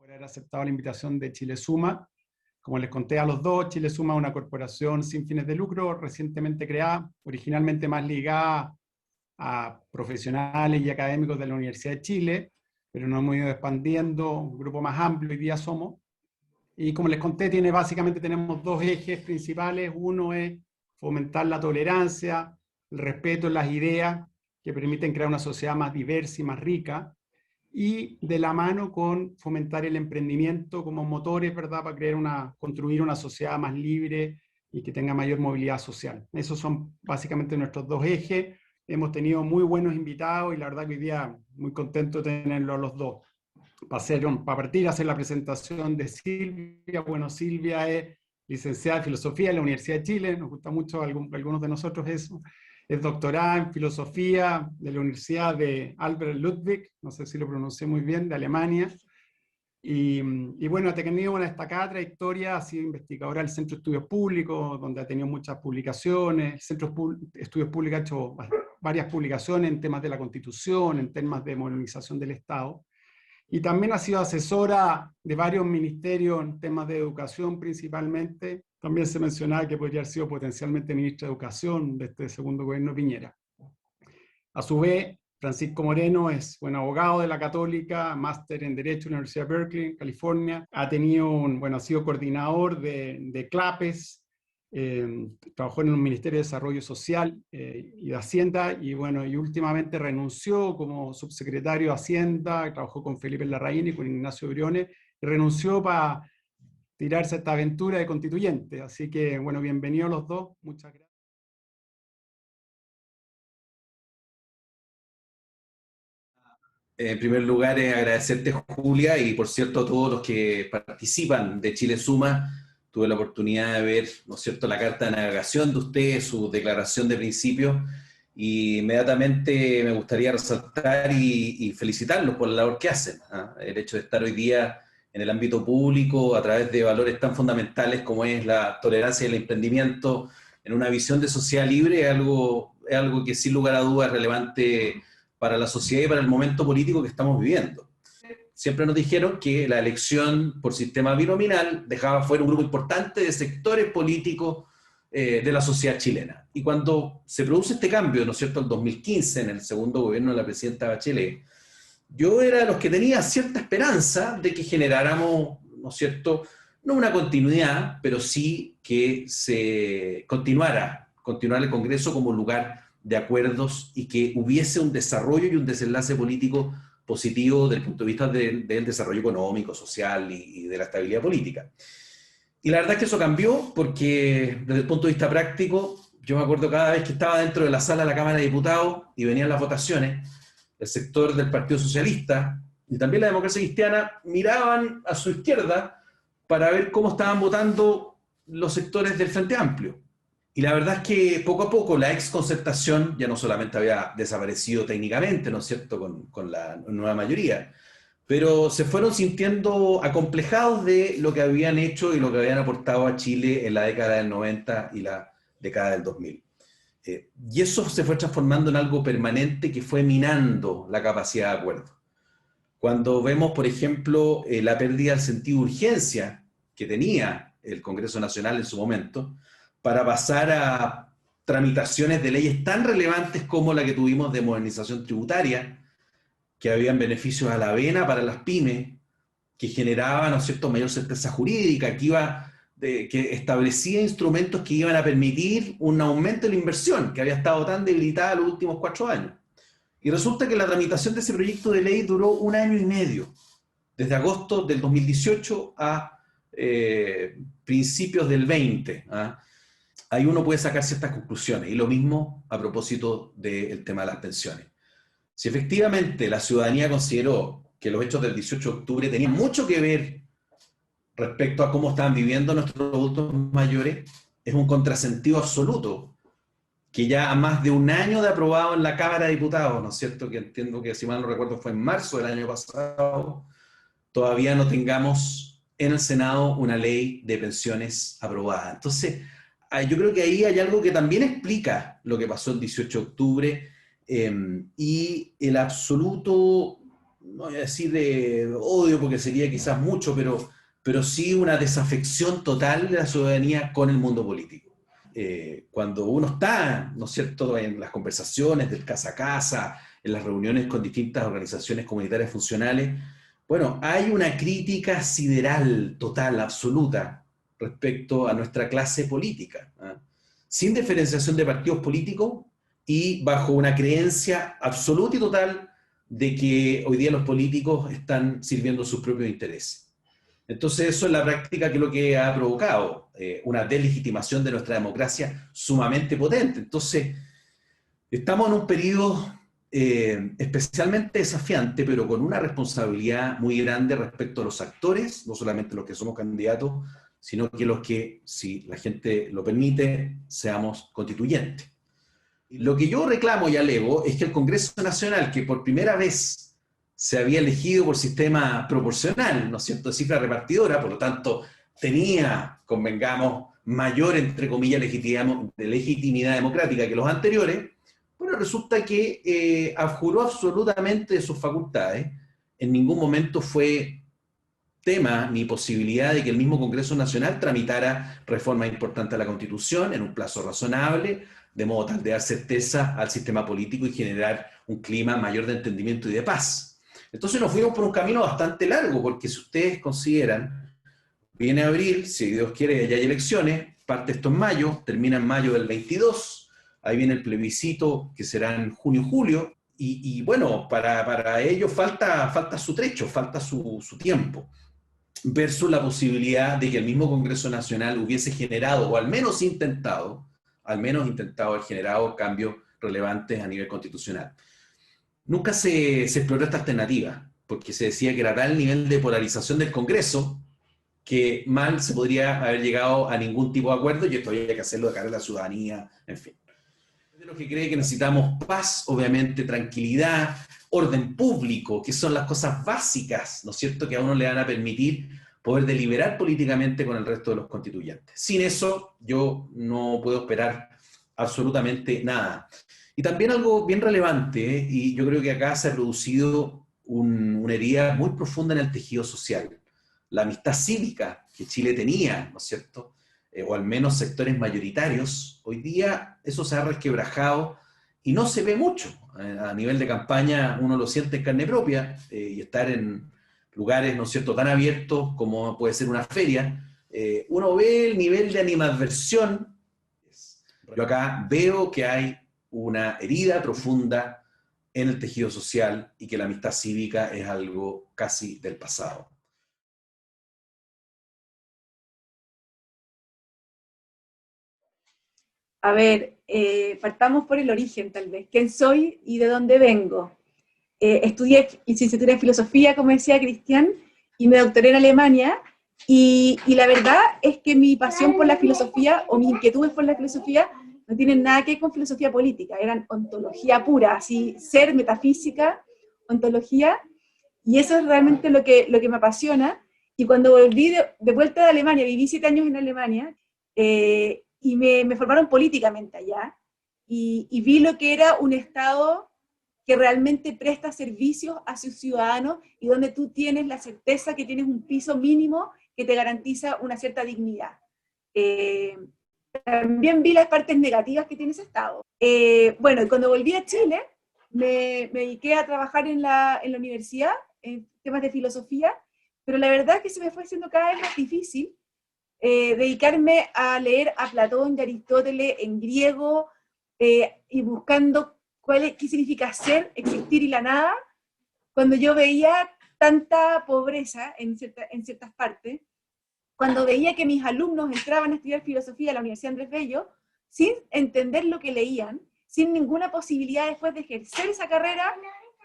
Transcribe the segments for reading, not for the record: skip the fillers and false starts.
por haber aceptado la invitación de Chile Suma. Como les conté a los dos, Chile Suma es una corporación sin fines de lucro, recientemente creada, originalmente más ligada a profesionales y académicos de la Universidad de Chile, pero nos hemos ido expandiendo, un grupo más amplio, hoy día somos. Y como les conté, básicamente tenemos dos ejes principales. Uno es fomentar la tolerancia, el respeto en las ideas que permiten crear una sociedad más diversa y más rica, y de la mano con fomentar el emprendimiento como motores, ¿verdad?, para construir una sociedad más libre y que tenga mayor movilidad social. Esos son básicamente nuestros dos ejes. Hemos tenido muy buenos invitados y la verdad que hoy día muy contento de tenerlos los dos. Para partir a hacer la presentación de Silvia. Bueno, Silvia es licenciada en Filosofía en la Universidad de Chile, nos gusta mucho a algunos de nosotros eso. Es doctorada en Filosofía de la Universidad de Albert Ludwig, no sé si lo pronuncié muy bien, de Alemania. Y bueno, ha tenido una destacada trayectoria, ha sido investigadora del Centro de Estudios Públicos, donde ha tenido muchas publicaciones. El Centro de Estudios Públicos ha hecho varias publicaciones en temas de la Constitución, en temas de modernización del Estado. Y también ha sido asesora de varios ministerios en temas de educación principalmente. También se mencionaba que podría haber sido potencialmente ministra de Educación de este segundo gobierno de Piñera. A su vez, Francisco Moreno es abogado de la Católica, máster en Derecho en la Universidad de Berkeley, California. Ha sido coordinador de CLAPES, trabajó en el Ministerio de Desarrollo Social y de Hacienda, y últimamente renunció como subsecretario de Hacienda, trabajó con Felipe Larraín y con Ignacio Briones, y renunció para tirarse a esta aventura de constituyente. Así que, bienvenidos los dos, muchas gracias. En primer lugar, agradecerte, Julia, y por cierto a todos los que participan de Chile Suma. Tuve la oportunidad de ver, ¿no es cierto?, la carta de navegación de ustedes, su declaración de principios, y inmediatamente me gustaría resaltar y felicitarlos por la labor que hacen, ¿ah? El hecho de estar hoy día en el ámbito público a través de valores tan fundamentales como es la tolerancia y el emprendimiento en una visión de sociedad libre es algo que sin lugar a dudas es relevante para la sociedad y para el momento político que estamos viviendo. Siempre nos dijeron que la elección por sistema binominal dejaba fuera un grupo importante de sectores políticos de la sociedad chilena. Y cuando se produce este cambio, ¿no es cierto?, el 2015, en el segundo gobierno de la presidenta Bachelet, yo era de los que tenía cierta esperanza de que generáramos, ¿no es cierto?, no una continuidad, pero sí que se continuara el Congreso como lugar de acuerdos y que hubiese un desarrollo y un desenlace político positivo desde el punto de vista del desarrollo económico, social y de la estabilidad política. Y la verdad es que eso cambió porque desde el punto de vista práctico, yo me acuerdo cada vez que estaba dentro de la sala de la Cámara de Diputados y venían las votaciones, el sector del Partido Socialista y también la Democracia Cristiana miraban a su izquierda para ver cómo estaban votando los sectores del Frente Amplio. Y la verdad es que poco a poco la exconcertación ya no solamente había desaparecido técnicamente, ¿no es cierto?, con la nueva mayoría, pero se fueron sintiendo acomplejados de lo que habían hecho y lo que habían aportado a Chile en la década del 90 y la década del 2000. Y eso se fue transformando en algo permanente que fue minando la capacidad de acuerdo. Cuando vemos, por ejemplo, la pérdida del sentido de urgencia que tenía el Congreso Nacional en su momento, para pasar a tramitaciones de leyes tan relevantes como la que tuvimos de modernización tributaria, que habían beneficios a la vena para las pymes, que generaban, ¿no es cierto?, mayor certeza jurídica, que establecía instrumentos que iban a permitir un aumento de la inversión, que había estado tan debilitada los últimos 4 años. Y resulta que la tramitación de ese proyecto de ley duró 1 año y medio, desde agosto del 2018 a principios del 20, ¿ah? Ahí uno puede sacar ciertas conclusiones, y lo mismo a propósito del tema de las pensiones. Si efectivamente la ciudadanía consideró que los hechos del 18 de octubre tenían mucho que ver respecto a cómo estaban viviendo nuestros adultos mayores, es un contrasentido absoluto que ya a más de 1 año de aprobado en la Cámara de Diputados, ¿no es cierto?, que entiendo que, si mal no recuerdo, fue en marzo del año pasado, todavía no tengamos en el Senado una ley de pensiones aprobada. Entonces, yo creo que ahí hay algo que también explica lo que pasó el 18 de octubre y el absoluto no voy a decir de odio porque sería quizás mucho, pero sí una desafección total de la ciudadanía con el mundo político. Cuando uno está, ¿no es cierto?, en las conversaciones del casa a casa, en las reuniones con distintas organizaciones comunitarias funcionales, bueno, hay una crítica sideral, total, absoluta, respecto a nuestra clase política, ¿eh? Sin diferenciación de partidos políticos y bajo una creencia absoluta y total de que hoy día los políticos están sirviendo sus propios intereses. Entonces eso es la práctica que es lo que ha provocado una deslegitimación de nuestra democracia sumamente potente. Entonces, estamos en un periodo especialmente desafiante, pero con una responsabilidad muy grande respecto a los actores, no solamente los que somos candidatos, sino que los que, si la gente lo permite, seamos constituyentes. Lo que yo reclamo y alego es que el Congreso Nacional, que por primera vez se había elegido por sistema proporcional, ¿no es cierto?, de cifra repartidora, por lo tanto tenía, convengamos, mayor, entre comillas, legitimidad democrática que los anteriores, bueno, resulta que abjuró absolutamente de sus facultades. En ningún momento fue tema ni posibilidad de que el mismo Congreso Nacional tramitara reformas importantes a la Constitución en un plazo razonable, de modo tal de dar certeza al sistema político y generar un clima mayor de entendimiento y de paz. Entonces nos fuimos por un camino bastante largo, porque si ustedes consideran, viene abril, si Dios quiere ya hay elecciones, parte esto en mayo, termina en mayo del 22, ahí viene el plebiscito que será en junio-julio, y bueno, para ello falta su trecho, falta su tiempo, versus la posibilidad de que el mismo Congreso Nacional hubiese generado, o al menos intentado haber generado cambios relevantes a nivel constitucional. Nunca se exploró esta alternativa, porque se decía que era tal nivel de polarización del Congreso que mal se podría haber llegado a ningún tipo de acuerdo, y esto había que hacerlo de cara a la ciudadanía, en fin. De los que cree que necesitamos paz, obviamente, tranquilidad, orden público, que son las cosas básicas, ¿no es cierto?, que a uno le van a permitir poder deliberar políticamente con el resto de los constituyentes. Sin eso, yo no puedo esperar absolutamente nada. Y también algo bien relevante, y yo creo que acá se ha producido una herida muy profunda en el tejido social. La amistad cívica que Chile tenía, ¿no es cierto?, o al menos sectores mayoritarios, hoy día eso se ha resquebrajado y no se ve mucho. A nivel de campaña uno lo siente en carne propia, y estar en lugares, ¿no es cierto?, tan abiertos como puede ser una feria, uno ve el nivel de animadversión. Yo acá veo que hay una herida profunda en el tejido social y que la amistad cívica es algo casi del pasado. A ver, partamos por el origen tal vez. ¿Quién soy y de dónde vengo? Estudié licenciatura en filosofía, como decía Cristian, y me doctoré en Alemania, y la verdad es que mi pasión por la filosofía, o mis inquietudes por la filosofía, no tienen nada que ver con filosofía política, eran ontología pura, así, ser, metafísica, ontología, y eso es realmente lo que me apasiona. Y cuando volví de vuelta de Alemania, viví 7 años en Alemania, y me formaron políticamente allá, y vi lo que era un Estado que realmente presta servicios a sus ciudadanos y donde tú tienes la certeza que tienes un piso mínimo que te garantiza una cierta dignidad. Eh, También vi las partes negativas que tiene ese Estado. Bueno, y cuando volví a Chile, me dediqué a trabajar en la universidad, en temas de filosofía, pero la verdad es que se me fue haciendo cada vez más difícil dedicarme a leer a Platón y Aristóteles en griego, y buscando qué significa ser, existir y la nada, cuando yo veía tanta pobreza en ciertas partes, cuando veía que mis alumnos entraban a estudiar filosofía a la Universidad Andrés Bello, sin entender lo que leían, sin ninguna posibilidad después de ejercer esa carrera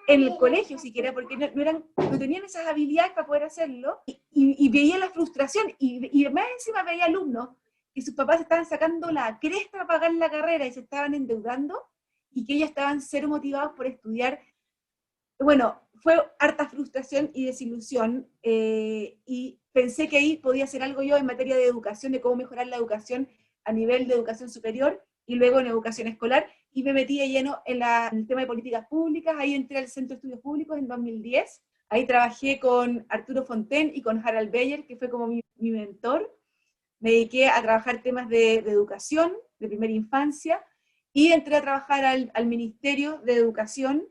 en el colegio siquiera, porque no tenían esas habilidades para poder hacerlo, y veía la frustración, y más encima veía alumnos que sus papás estaban sacando la cresta para pagar la carrera y se estaban endeudando, y que ellos estaban cero motivados por estudiar. Bueno, fue harta frustración y desilusión, y pensé que ahí podía hacer algo yo en materia de educación, de cómo mejorar la educación a nivel de educación superior y luego en educación escolar, y me metí de lleno en el tema de políticas públicas. Ahí entré al Centro de Estudios Públicos en 2010, Ahí trabajé con Arturo Fontaine y con Harald Beyer, que fue como mi mentor. Me dediqué a trabajar temas de educación, de primera infancia, y entré a trabajar al Ministerio de Educación,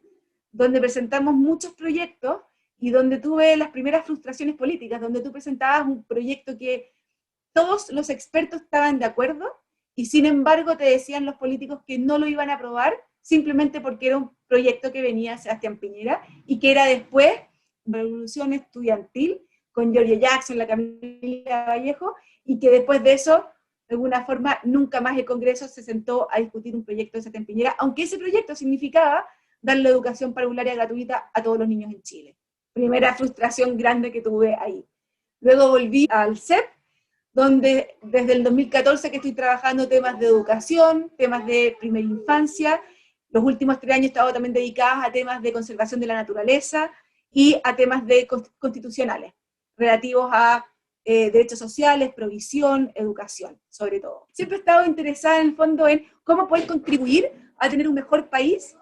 donde presentamos muchos proyectos y donde tuve las primeras frustraciones políticas, donde tú presentabas un proyecto que todos los expertos estaban de acuerdo, y sin embargo te decían los políticos que no lo iban a aprobar, simplemente porque era un proyecto que venía de Sebastián Piñera, y que era después revolución estudiantil, con Giorgio Jackson, la Camila Vallejo, y que después de eso, de alguna forma, nunca más el Congreso se sentó a discutir un proyecto de Sebastián Piñera, aunque ese proyecto significaba darle educación parvularia gratuita a todos los niños en Chile. Primera frustración grande que tuve ahí. Luego volví al CEP, donde desde el 2014 que estoy trabajando temas de educación, temas de primera infancia. Los últimos 3 años he estado también dedicados a temas de conservación de la naturaleza y a temas constitucionales, relativos a derechos sociales, provisión, educación, sobre todo. Siempre he estado interesada en el fondo en cómo poder contribuir a tener un mejor país,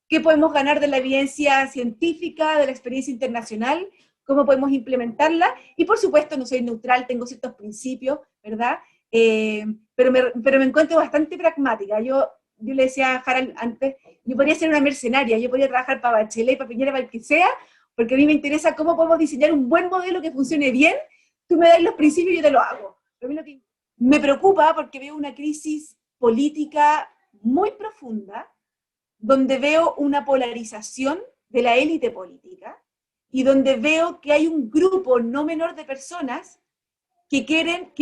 qué podemos ganar de la evidencia científica, de la experiencia internacional, cómo podemos implementarla, y por supuesto no soy neutral, tengo ciertos principios, ¿verdad? Pero me encuentro bastante pragmática. Yo le decía a Harald antes, yo podría ser una mercenaria, yo podría trabajar para Bachelet, para Piñera, para el que sea, porque a mí me interesa cómo podemos diseñar un buen modelo que funcione bien. Tú me das los principios y yo te lo hago. Pero a mí lo que me preocupa, porque veo una crisis política muy profunda, donde veo una polarización de la élite política, y donde veo que hay un grupo no menor de personas que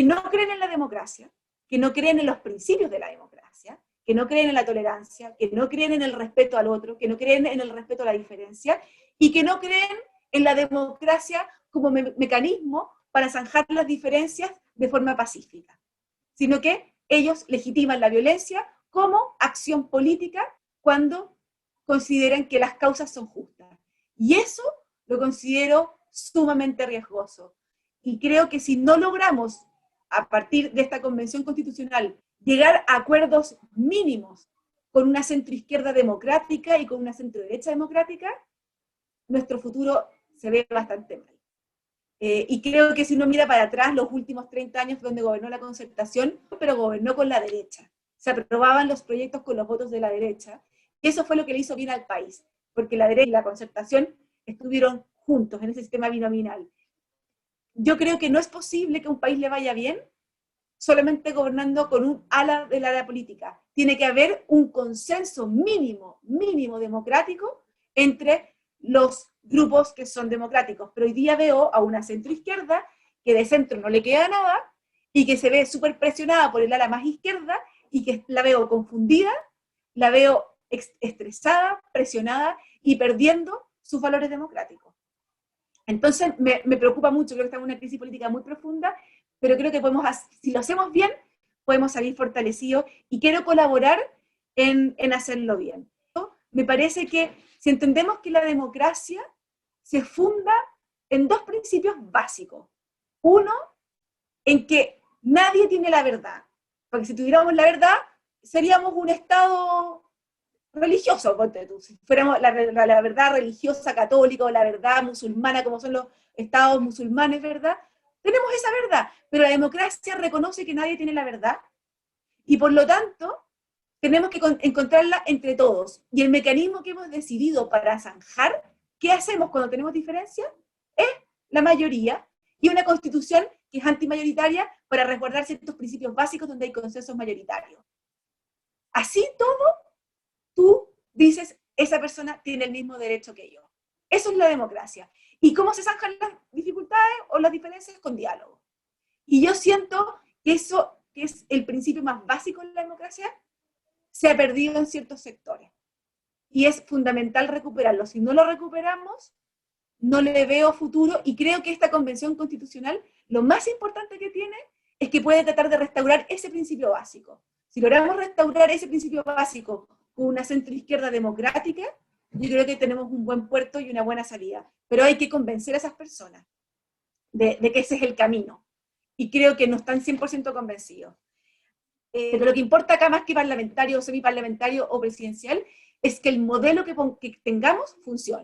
no creen en la democracia, que no creen en los principios de la democracia, que no creen en la tolerancia, que no creen en el respeto al otro, que no creen en el respeto a la diferencia, y que no creen en la democracia como mecanismo para zanjar las diferencias de forma pacífica, sino que ellos legitiman la violencia como acción política cuando consideran que las causas son justas. Y eso lo considero sumamente riesgoso. Y creo que si no logramos, a partir de esta convención constitucional, llegar a acuerdos mínimos con una centroizquierda democrática y con una centroderecha democrática, nuestro futuro se ve bastante mal. Y creo que si uno mira para atrás, los últimos 30 años donde gobernó la Concertación, pero gobernó con la derecha. Se aprobaban los proyectos con los votos de la derecha, y eso fue lo que le hizo bien al país, porque la derecha y la Concertación estuvieron juntos en ese sistema binominal. Yo creo que no es posible que a un país le vaya bien solamente gobernando con un ala del área política. Tiene que haber un consenso mínimo democrático entre los grupos que son democráticos. Pero hoy día veo a una centroizquierda que de centro no le queda nada y que se ve súper presionada por el ala más izquierda, y que la veo confundida, la veo estresada, presionada y perdiendo sus valores democráticos. Entonces me preocupa mucho, creo que estamos en una crisis política muy profunda, pero creo que si lo hacemos bien, podemos salir fortalecidos, y quiero colaborar en hacerlo bien. Me parece que si entendemos que la democracia se funda en 2 principios básicos. Uno, en que nadie tiene la verdad, porque si tuviéramos la verdad, seríamos un Estado religioso, ponte tú. Si fuéramos la verdad religiosa católica o la verdad musulmana, como son los estados musulmanes, ¿verdad? Tenemos esa verdad, pero la democracia reconoce que nadie tiene la verdad, y por lo tanto tenemos que encontrarla entre todos. Y el mecanismo que hemos decidido para zanjar qué hacemos cuando tenemos diferencias es la mayoría, y una constitución que es antimayoritaria para resguardar ciertos principios básicos donde hay consensos mayoritarios. Así todo, tú dices, esa persona tiene el mismo derecho que yo. Eso es la democracia. ¿Y cómo se zanjan las dificultades o las diferencias? Con diálogo. Y yo siento que eso, que es el principio más básico de la democracia, se ha perdido en ciertos sectores. Y es fundamental recuperarlo. Si no lo recuperamos, no le veo futuro, y creo que esta convención constitucional, lo más importante que tiene, es que puede tratar de restaurar ese principio básico. Si logramos restaurar ese principio básico con una centroizquierda democrática, yo creo que tenemos un buen puerto y una buena salida. Pero hay que convencer a esas personas de que ese es el camino. Y creo que no están 100% convencidos. Pero lo que importa acá, más que parlamentario o semiparlamentario o presidencial, es que el modelo que tengamos funcione.